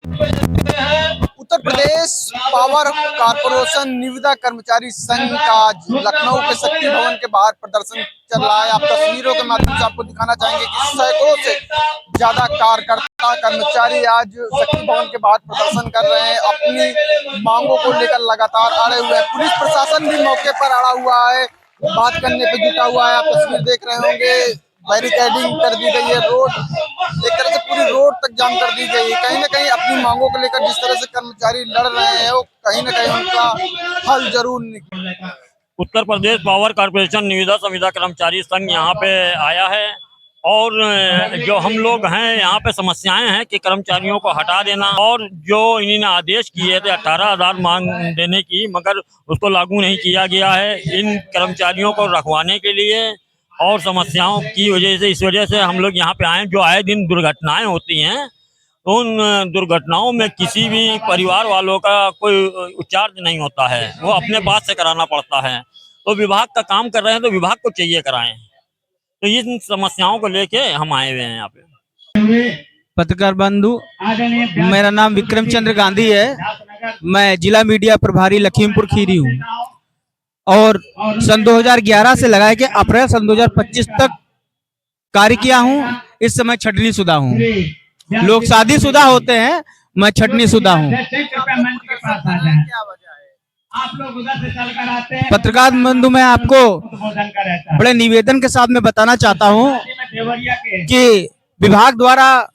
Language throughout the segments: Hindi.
उत्तर प्रदेश पावर कारपोरेशन निविदा कर्मचारी संघ का आज लखनऊ के शक्ति भवन के बाहर प्रदर्शन चल रहा है। आप तस्वीरों के माध्यम से आपको दिखाना चाहेंगे कि सैकड़ों से ज्यादा कार्यकर्ता कर्मचारी आज शक्ति भवन के बाहर प्रदर्शन कर रहे हैं। अपनी मांगों को लेकर लगातार अड़े हुए हैं। पुलिस प्रशासन भी मौके पर अड़ा हुआ है, बात करने पे जुटा हुआ है। आप तस्वीर देख रहे होंगे, बैरिकेडिंग कर दी गई है, रोड एक तरह से पूरी रोड तक जाम कर दी गई है। कहीं ना कहीं अपनी मांगों को लेकर जिस तरह से कर्मचारी लड़ रहे हैं, वो कहीं ना कहीं उनका हल जरूर निकलेगा। उत्तर प्रदेश पावर कारपोरेशन निविदा संविदा कर्मचारी संघ यहाँ पे आया है और जो हम लोग हैं यहाँ पे समस्याएं हैं कि कर्मचारियों को हटा देना, और जो इन्होंने आदेश किए थे 18,000 मांग देने की, मगर उसको लागू नहीं किया गया है इन कर्मचारियों को रखवाने के लिए। और समस्याओं की वजह से, इस वजह से हम लोग यहाँ पे आए। जो आए दिन दुर्घटनाएं होती हैं, उन दुर्घटनाओं में किसी भी परिवार वालों का कोई उपचार नहीं होता है, वो अपने पास से कराना पड़ता है। तो विभाग का काम कर रहे हैं तो विभाग को चाहिए कराएं। तो इन समस्याओं को लेके हम आए हुए हैं यहाँ पे। पत्रकार बंधु, मेरा नाम विक्रम चंद्र गांधी है। मैं जिला मीडिया प्रभारी लखीमपुर खीरी हूँ और सन 2011 से लगा के अप्रैल सन 2025 तक कार्य किया हूँ। इस समय छटनी शुदा हूँ। लोग शादीशुदा होते हैं, मैं छटनी शुदा हूँ। पत्रकार बंधु, मैं आपको बड़े निवेदन के साथ में बताना चाहता हूँ कि विभाग द्वारा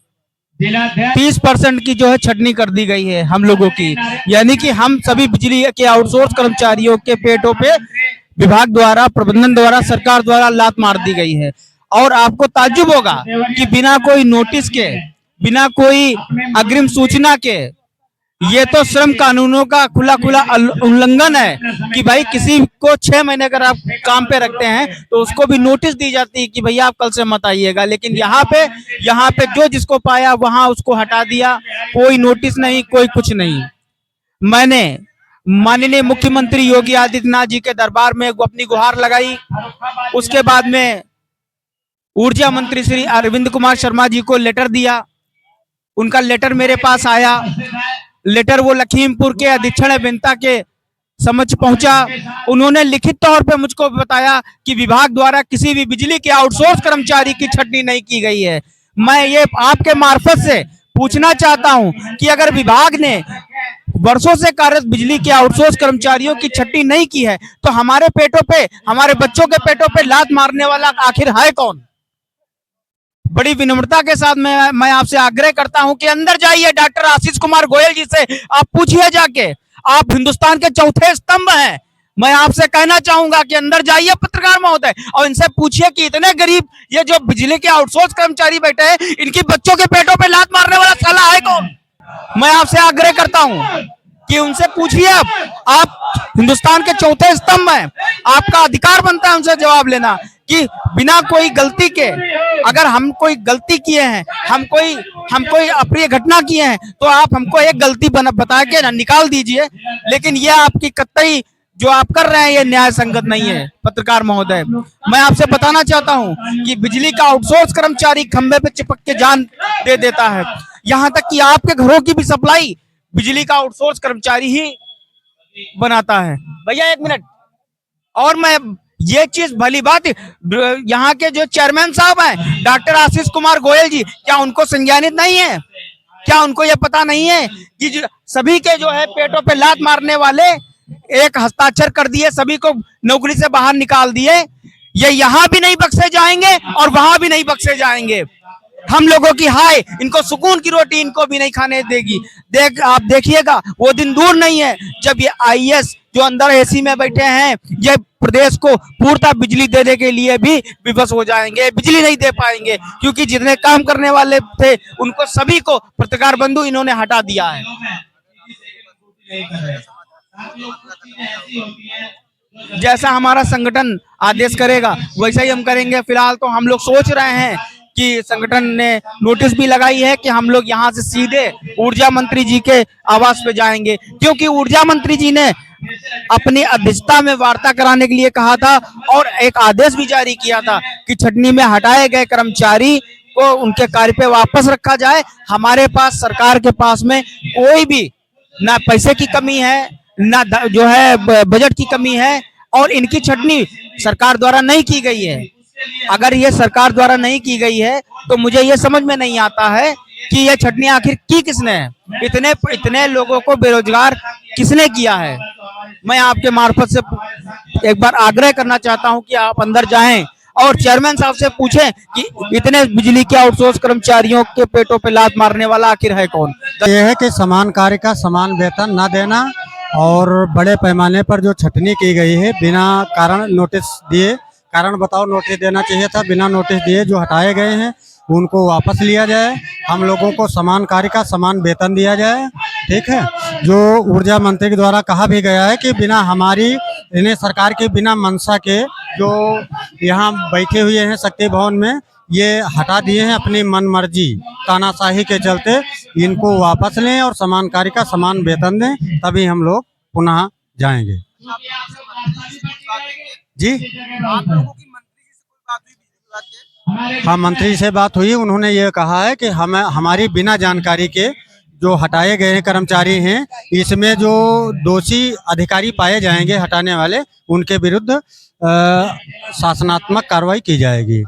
30% की जो है छटनी कर दी गई है हम लोगों की, यानी कि हम सभी बिजली के आउटसोर्स कर्मचारियों के पेटों पे विभाग द्वारा, प्रबंधन द्वारा, सरकार द्वारा लात मार दी गई है। और आपको ताज्जुब होगा कि बिना कोई नोटिस के, बिना कोई अग्रिम सूचना के, ये तो श्रम कानूनों का खुला उल्लंघन है कि भाई किसी को 6 महीने अगर आप काम पे रखते हैं तो उसको भी नोटिस दी जाती है कि भैया आप कल से मत आइएगा। लेकिन यहाँ पे जो जिसको पाया वहां उसको हटा दिया, कोई नोटिस नहीं, कोई कुछ नहीं। मैंने माननीय मुख्यमंत्री योगी आदित्यनाथ जी के दरबार में अपनी गुहार लगाई। उसके बाद में ऊर्जा मंत्री श्री अरविंद कुमार शर्मा जी को लेटर दिया। उनका लेटर मेरे पास आया। लेटर वो लखीमपुर के अधीक्षण अभियंता के समक्ष पहुंचा। उन्होंने लिखित तौर पे मुझको बताया कि विभाग द्वारा किसी भी बिजली के आउटसोर्स कर्मचारी की छटनी नहीं की गई है। मैं ये आपके मार्फत से पूछना चाहता हूं कि अगर विभाग ने वर्षों से कार्यरत बिजली के आउटसोर्स कर्मचारियों की छटनी नहीं की है तो हमारे पेटों पे, हमारे बच्चों के पेटों पे लात मारने वाला आखिर है कौन? बड़ी विनम्रता के साथ मैं आपसे आग्रह करता हूं कि अंदर जाइए, डॉक्टर आशीष कुमार गोयल जी से आप पूछिए जाके। आप हिंदुस्तान के चौथे स्तंभ हैं। मैं आपसे कहना चाहूंगा कि अंदर जाइए पत्रकार महोदय, और इनसे पूछिए कि इतने गरीब ये जो बिजली के आउटसोर्स कर्मचारी बैठे हैं, इनकी बच्चों के पेटों पे लात मारने वाला साला है कौन? मैं आपसे आग्रह करता हूं कि उनसे पूछिए। आप हिंदुस्तान के चौथे स्तंभ हैं, आपका अधिकार बनता है उनसे जवाब लेना कि बिना कोई गलती के, अगर हम कोई गलती किए हैं, हम कोई अप्रिय घटना किए हैं तो आप हमको एक गलती बता के निकाल दीजिए। लेकिन ये आपकी कतई जो आप कर रहे हैं ये न्याय संगत नहीं है। पत्रकार महोदय, मैं आपसे बताना चाहता हूं कि बिजली का आउटसोर्स कर्मचारी खंभे पे चिपक के जान दे देता है। यहाँ तक कि आपके घरों की भी सप्लाई बिजली का आउटसोर्स कर्मचारी ही बनाता है। भैया एक मिनट, और मैं ये चीज भली बात, यहाँ के जो चेयरमैन साहब हैं डॉक्टर आशीष कुमार गोयल जी, क्या उनको संज्ञानित नहीं है? क्या उनको ये पता नहीं है कि सभी के जो है पेटों पे लात मारने वाले एक हस्ताक्षर कर दिए, सभी को नौकरी से बाहर निकाल दिए? ये यहाँ भी नहीं बख्शे जाएंगे और वहां भी नहीं बख्शे जाएंगे। हम लोगों की हाय, इनको सुकून की रोटी इनको भी नहीं खाने देगी। आप देखिएगा वो दिन दूर नहीं है जब ये आईएएस जो अंदर एसी में बैठे हैं, ये प्रदेश को पूर्णतः बिजली देने के लिए भी विवश हो जाएंगे, बिजली नहीं दे पाएंगे, क्योंकि जितने काम करने वाले थे उनको सभी को पत्रकार बंधु इन्होंने हटा दिया है। जैसा हमारा संगठन आदेश करेगा वैसा ही हम करेंगे। फिलहाल तो हम लोग सोच रहे हैं कि संगठन ने नोटिस भी लगाई है कि हम लोग यहाँ से सीधे ऊर्जा मंत्री जी के आवास पे जाएंगे, क्योंकि ऊर्जा मंत्री जी ने अपनी अध्यक्षता में वार्ता कराने के लिए कहा था और एक आदेश भी जारी किया था कि छटनी में हटाए गए कर्मचारी को उनके कार्य पे वापस रखा जाए। हमारे पास, सरकार के पास में कोई भी ना पैसे की कमी है, ना जो है बजट की कमी है, और इनकी छटनी सरकार द्वारा नहीं की गई है। अगर ये सरकार द्वारा नहीं की गई है तो मुझे ये समझ में नहीं आता है कि ये छटनी आखिर की किसने है। इतने लोगों को बेरोजगार किसने किया है। मैं आपके मार्फत से एक बार आग्रह करना चाहता हूं कि आप अंदर जाएं और चेयरमैन साहब से पूछें कि इतने बिजली के आउटसोर्स कर्मचारियों के पेटों पे लात मारने वाला आखिर है कौन। यह है कि समान कार्य का समान वेतन न देना और बड़े पैमाने पर जो छटनी की गई है बिना कारण नोटिस दिए, कारण बताओ नोटिस देना चाहिए था, बिना नोटिस दिए जो हटाए गए हैं उनको वापस लिया जाए। हम लोगों को समान कार्य का समान वेतन दिया जाए। ठीक है, जो ऊर्जा मंत्री के द्वारा कहा भी गया है कि बिना हमारी इन्हें सरकार के बिना मंशा के जो यहाँ बैठे हुए हैं शक्ति भवन में, ये हटा दिए हैं अपनी मन मर्जी तानाशाही के चलते। इनको वापस लें और समान कार्य का समान वेतन दें, तभी हम लोग पुनः जाएंगे। जी, आप लोगों की मंत्री जी से कोई बात हुई बिजली विभाग के? हाँ, मंत्री से बात हुई। उन्होंने ये कहा है कि हमारी बिना जानकारी के जो हटाए गए हैं कर्मचारी हैं, इसमें जो दोषी अधिकारी पाए जाएंगे हटाने वाले, उनके विरुद्ध शासनात्मक कार्रवाई की जाएगी।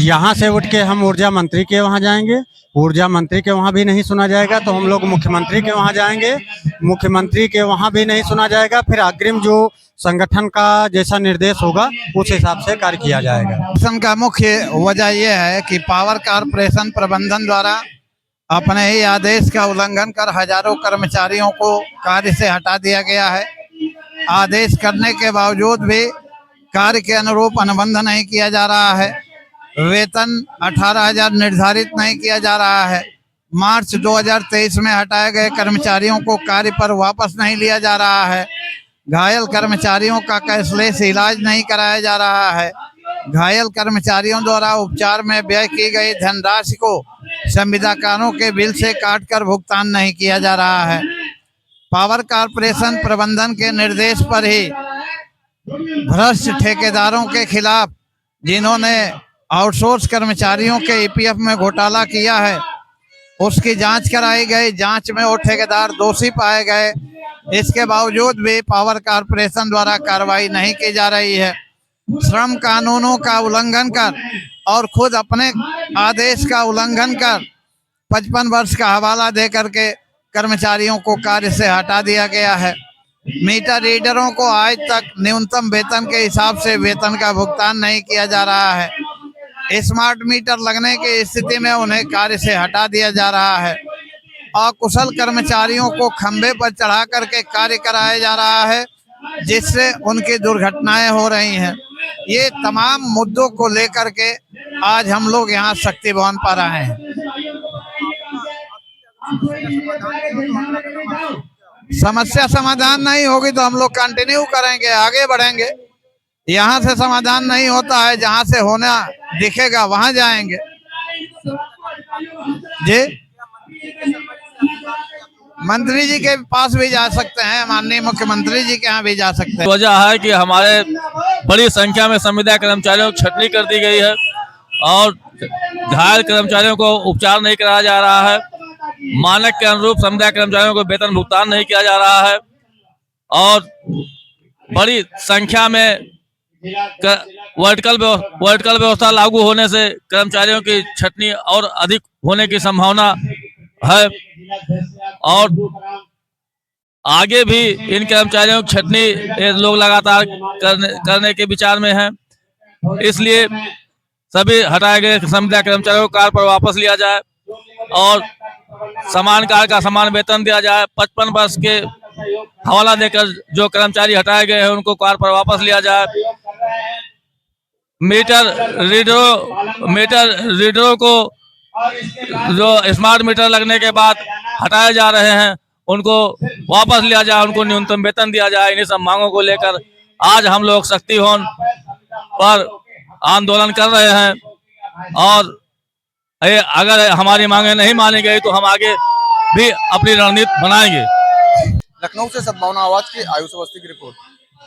यहाँ से उठ के हम ऊर्जा मंत्री के वहाँ जाएंगे, ऊर्जा मंत्री के वहाँ भी नहीं सुना जाएगा तो हम लोग मुख्यमंत्री के वहाँ जाएंगे, मुख्यमंत्री के वहाँ भी नहीं सुना जाएगा। फिर अग्रिम जो संगठन का जैसा निर्देश होगा उस हिसाब से कार्य किया जाएगा। प्रदर्शन का मुख्य वजह यह है कि पावर कारपोरेशन प्रबंधन द्वारा अपने ही आदेश का उल्लंघन कर हजारों कर्मचारियों को कार्य से हटा दिया गया है। आदेश करने के बावजूद भी कार्य के अनुरूप अनुबंध नहीं किया जा रहा है। वेतन 18,000 निर्धारित नहीं किया जा रहा है। मार्च 2023 में हटाए गए कर्मचारियों को कार्य पर वापस नहीं लिया जा रहा है। घायल कर्मचारियों का कैशलेस इलाज नहीं कराया जा रहा है। घायल कर्मचारियों द्वारा उपचार में व्यय की गई धनराशि को संविदाकारों के बिल से काटकर भुगतान नहीं किया जा रहा है। पावर कारपोरेशन प्रबंधन के निर्देश पर ही भ्रष्ट ठेकेदारों के खिलाफ, जिन्होंने आउटसोर्स कर्मचारियों के ईपीएफ में घोटाला किया है, उसकी जांच कराई गई। जांच में वो ठेकेदार दोषी पाए गए। इसके बावजूद भी पावर कारपोरेशन द्वारा कार्रवाई नहीं की जा रही है। श्रम कानूनों का उल्लंघन कर और खुद अपने आदेश का उल्लंघन कर 55 वर्ष का हवाला दे करके कर्मचारियों को कार्य से हटा दिया गया है। मीटर रीडरों को आज तक न्यूनतम वेतन के हिसाब से वेतन का भुगतान नहीं किया जा रहा है। स्मार्ट मीटर लगने की स्थिति में उन्हें कार्य से हटा दिया जा रहा है। अकुशल कर्मचारियों को खंभे पर चढ़ा करके कार्य कराया जा रहा है, जिससे उनकी दुर्घटनाएं हो रही हैं। ये तमाम मुद्दों को लेकर के आज हम लोग यहाँ शक्ति भवन पर आए हैं। समस्या समाधान नहीं होगी तो हम लोग कंटिन्यू करेंगे, आगे बढ़ेंगे। यहाँ से समाधान नहीं होता है, जहाँ से होना दिखेगा वहाँ जाएंगे। जी, मंत्री जी के पास भी जा सकते हैं, माननीय मुख्यमंत्री जी के यहाँ भी जा सकते हैं। वजह है कि हमारे बड़ी संख्या में संविदा कर्मचारियों की छटनी कर दी गई है और घायल कर्मचारियों को उपचार नहीं कराया जा रहा है। मानक के अनुरूप संविदा कर्मचारियों को वेतन भुगतान नहीं किया जा रहा है और बड़ी संख्या में वर्टिकल व्यवस्था लागू होने से कर्मचारियों की छटनी और अधिक होने की संभावना है और आगे भी इन कर्मचारियों की छटनी लोग लगातार करने के विचार में हैं। इसलिए सभी हटाए गए संविदा कर्मचारियों को कार्य पर वापस लिया जाए और समान कार्य का समान वेतन दिया जाए। 55 वर्ष के हवाला देकर जो कर्मचारी हटाए गए हैं उनको कार्य पर वापस लिया जाए। मीटर रीडरों को जो स्मार्ट मीटर लगने के बाद हटाए जा रहे हैं उनको वापस लिया जाए, उनको न्यूनतम वेतन दिया जाए। इन्हीं सब मांगों को लेकर आज हम लोग शक्ति भवन पर आंदोलन कर रहे हैं और अगर हमारी मांगे नहीं मानी गई तो हम आगे भी अपनी रणनीति बनाएंगे। लखनऊ से सद्भावना आवाज की आयुष अवस्थी की रिपोर्ट।